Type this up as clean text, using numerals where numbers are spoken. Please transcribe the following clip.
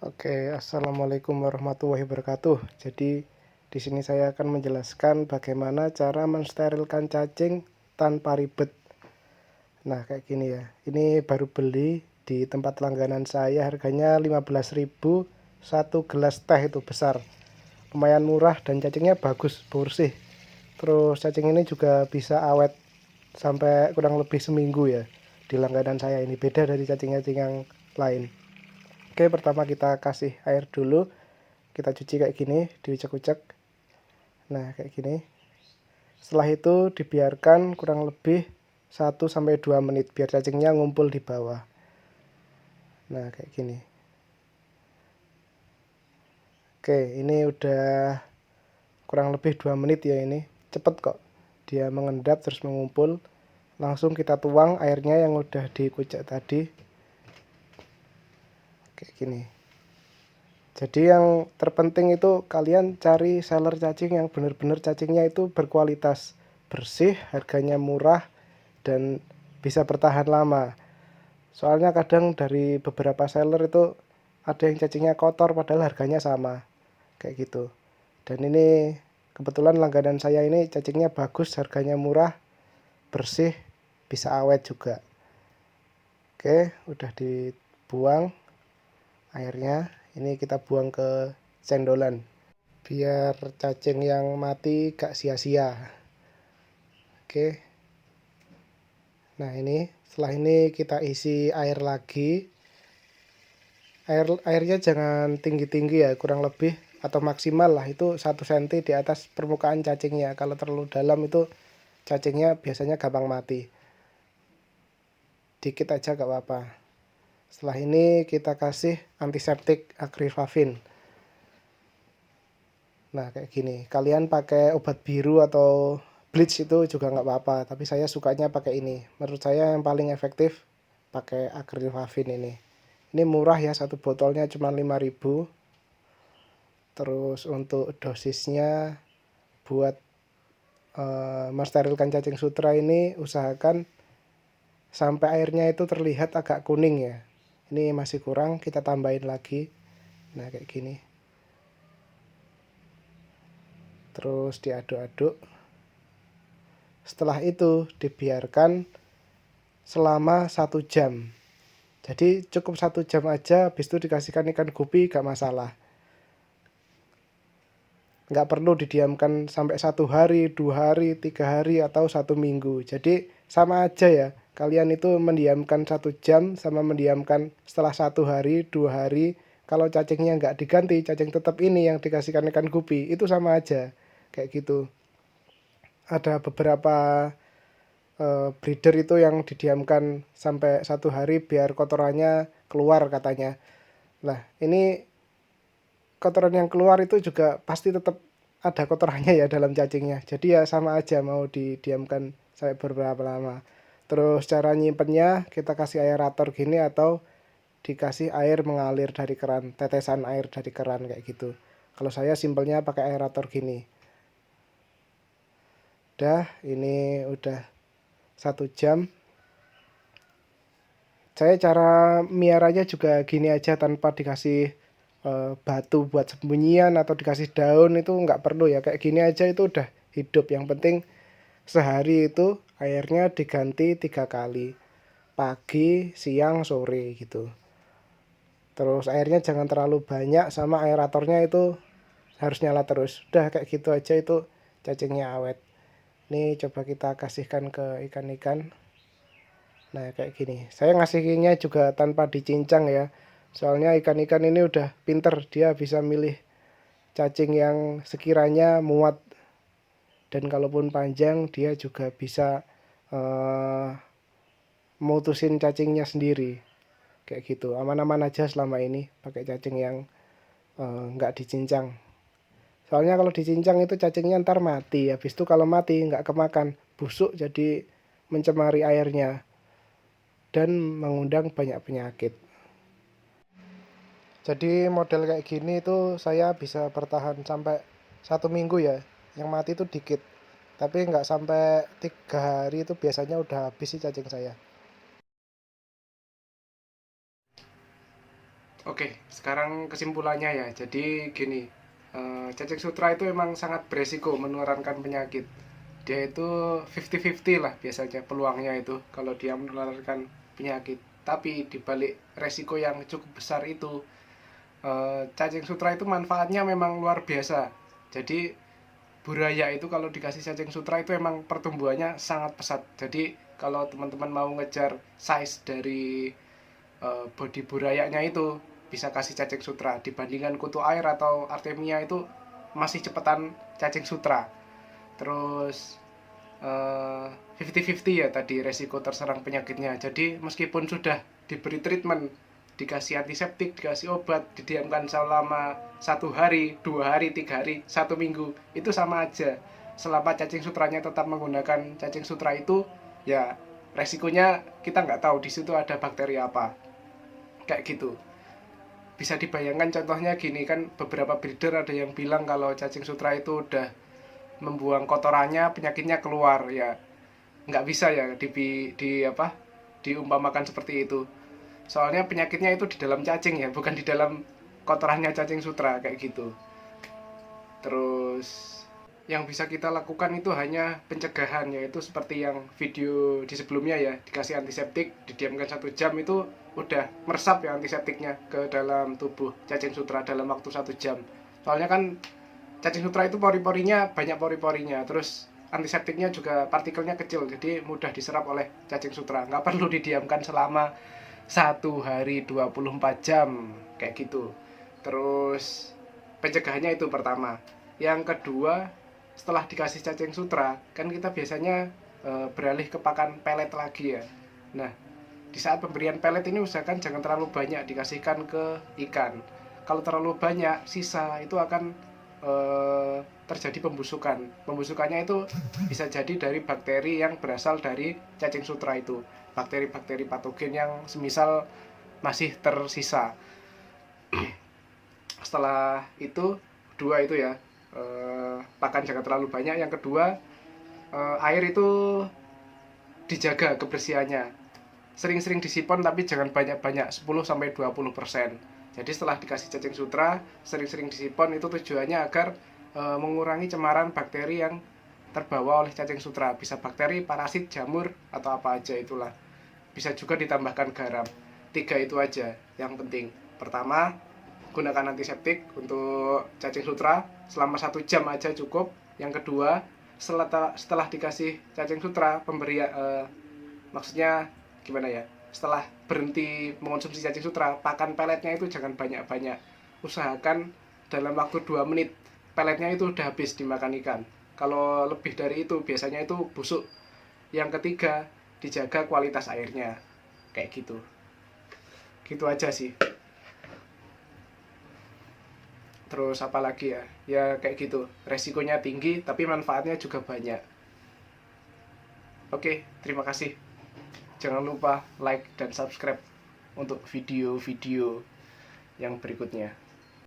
Oke, assalamualaikum warahmatullahi wabarakatuh. Jadi, di sini saya akan menjelaskan bagaimana cara mensterilkan cacing tanpa ribet. Nah, kayak gini ya. Ini baru beli di tempat langganan saya, harganya 15.000 satu gelas teh itu besar. Lumayan murah dan cacingnya bagus, bersih. Terus cacing ini juga bisa awet sampai kurang lebih seminggu ya di langganan saya ini. Beda dari cacing-cacing yang lain. Oke, pertama kita kasih air dulu. Kita cuci kayak gini, diucek-ucek. Nah, kayak gini. Setelah itu dibiarkan kurang lebih 1-2 menit biar cacingnya ngumpul di bawah. Nah, kayak gini. Oke, ini udah kurang lebih 2 menit ya ini. Cepet kok. Dia mengendap terus mengumpul. Langsung kita tuang airnya yang udah dikucek tadi. Kayak gini. Jadi yang terpenting itu kalian cari seller cacing yang benar-benar cacingnya itu berkualitas, bersih, harganya murah, dan bisa bertahan lama. Soalnya kadang dari beberapa seller itu ada yang cacingnya kotor padahal harganya sama, kayak gitu. Dan ini kebetulan langganan saya ini cacingnya bagus, harganya murah, bersih, bisa awet juga. Oke, udah dibuang airnya. Ini kita buang ke cendolan biar cacing yang mati gak sia-sia. Oke. Nah, ini setelah ini kita isi air lagi. Airnya jangan tinggi-tinggi ya, kurang lebih atau maksimal lah itu 1 cm di atas permukaan cacingnya. Kalau terlalu dalam itu cacingnya biasanya gampang mati. Dikit aja gak apa-apa. Setelah ini kita kasih antiseptik agrifavin. Nah, kayak gini. Kalian pakai obat biru atau bleach itu juga nggak apa-apa, tapi saya sukanya pakai ini. Menurut saya yang paling efektif pakai agrifavin ini. Ini murah ya, satu botolnya cuma 5.000. Terus untuk dosisnya buat mensterilkan cacing sutra ini usahakan sampai airnya itu terlihat agak kuning ya. Ini masih kurang, kita tambahin lagi. Nah, kayak gini. Terus diaduk-aduk. Setelah itu dibiarkan selama 1 jam. Jadi cukup 1 jam aja, habis itu dikasihkan ikan gupi gak masalah. Nggak perlu didiamkan sampai 1 hari, 2 hari, 3 hari, atau 1 minggu. Jadi sama aja ya. Kalian itu mendiamkan 1 jam sama mendiamkan setelah 1 hari, 2 hari. Kalau cacingnya nggak diganti, cacing tetap ini yang dikasihkan ikan gupi, itu sama aja. Kayak gitu. Ada beberapa breeder itu yang didiamkan sampai 1 hari biar kotorannya keluar katanya. Nah, ini kotoran yang keluar itu juga pasti tetap ada kotorannya ya dalam cacingnya. Jadi ya sama aja mau didiamkan sampai berapa lama. Terus cara nyimpennya kita kasih aerator gini atau dikasih air mengalir dari keran, tetesan air dari keran kayak gitu. Kalau saya simpelnya pakai aerator gini. Udah, ini udah 1 jam. Saya cara miaranya juga gini aja tanpa dikasih batu buat sembunyian atau dikasih daun, itu nggak perlu ya. Kayak gini aja itu udah hidup. Yang penting sehari itu airnya diganti 3 kali. Pagi, siang, sore gitu. Terus airnya jangan terlalu banyak sama aeratornya itu harus nyala terus. Udah kayak gitu aja itu cacingnya awet. Nih coba kita kasihkan ke ikan-ikan. Nah, kayak gini. Saya ngasihnya juga tanpa dicincang ya. Soalnya ikan-ikan ini udah pinter, dia bisa milih cacing yang sekiranya muat. Dan kalaupun panjang, dia juga bisa mutusin cacingnya sendiri. Kayak gitu. Aman-aman aja selama ini pakai cacing yang nggak dicincang. Soalnya kalau dicincang itu cacingnya ntar mati. Habis itu kalau mati nggak kemakan, busuk jadi mencemari airnya dan mengundang banyak penyakit. Jadi model kayak gini itu saya bisa bertahan sampai 1 minggu ya. Yang mati itu dikit. Tapi nggak sampai 3 hari itu biasanya udah habis sih cacing saya. Oke, sekarang kesimpulannya ya. Jadi gini, cacing sutra itu emang sangat beresiko menularkan penyakit. Dia itu 50-50 lah biasanya peluangnya itu kalau dia menularkan penyakit. Tapi dibalik resiko yang cukup besar itu, cacing sutra itu manfaatnya memang luar biasa. Jadi buraya itu kalau dikasih cacing sutra itu emang pertumbuhannya sangat pesat. Jadi kalau teman-teman mau ngejar size dari body burayanya itu, bisa kasih cacing sutra. Dibandingkan kutu air atau artemia itu masih cepetan cacing sutra. Terus 50-50 ya tadi resiko terserang penyakitnya. Jadi meskipun sudah diberi treatment, dikasih antiseptik, dikasih obat, didiamkan selama 1 hari, 2 hari, 3 hari, 1 minggu, itu sama aja. Selama cacing sutranya tetap menggunakan cacing sutra itu, ya resikonya kita nggak tahu di situ ada bakteri apa, kayak gitu. Bisa dibayangkan contohnya gini kan, beberapa breeder ada yang bilang kalau cacing sutra itu udah membuang kotorannya, penyakitnya keluar. Ya nggak bisa ya diumpamakan seperti itu, soalnya penyakitnya itu di dalam cacing ya, bukan di dalam kotorannya cacing sutra, kayak gitu. Terus yang bisa kita lakukan itu hanya pencegahan, yaitu seperti yang video di sebelumnya ya, dikasih antiseptik, didiamkan 1 jam, itu udah meresap ya antiseptiknya ke dalam tubuh cacing sutra dalam waktu 1 jam. Soalnya kan cacing sutra itu pori-porinya banyak, pori-porinya, terus antiseptiknya juga partikelnya kecil, jadi mudah diserap oleh cacing sutra. Nggak perlu didiamkan selama 1 hari 24 jam kayak gitu. Terus pencegahannya itu pertama. Yang kedua, setelah dikasih cacing sutra kan kita biasanya beralih ke pakan pelet lagi ya. Nah, di saat pemberian pelet ini usahakan jangan terlalu banyak dikasihkan ke ikan. Kalau terlalu banyak sisa itu akan terjadi pembusukan. Pembusukannya itu bisa jadi dari bakteri yang berasal dari cacing sutra itu, bakteri-bakteri patogen yang semisal masih tersisa. Setelah itu, dua itu ya, pakan jangan terlalu banyak. Yang kedua, air itu dijaga kebersihannya, sering-sering disipon tapi jangan banyak-banyak, 10-20%. Jadi setelah dikasih cacing sutra, sering-sering disipon, itu tujuannya agar mengurangi cemaran bakteri yang terbawa oleh cacing sutra. Bisa bakteri, parasit, jamur, atau apa aja itulah. Bisa juga ditambahkan garam. 3 itu aja yang penting. Pertama, gunakan antiseptik untuk cacing sutra selama 1 jam aja cukup. Yang kedua, setelah dikasih cacing sutra, maksudnya gimana ya, setelah berhenti mengonsumsi cacing sutra, pakan peletnya itu jangan banyak-banyak. Usahakan dalam waktu 2 menit peletnya itu udah habis dimakan ikan. Kalau lebih dari itu biasanya itu busuk. Yang ketiga, dijaga kualitas airnya, kayak gitu. Gitu aja sih. Terus apa lagi ya, ya kayak gitu, resikonya tinggi tapi manfaatnya juga banyak. Oke, terima kasih. Jangan lupa like dan subscribe untuk video-video yang berikutnya.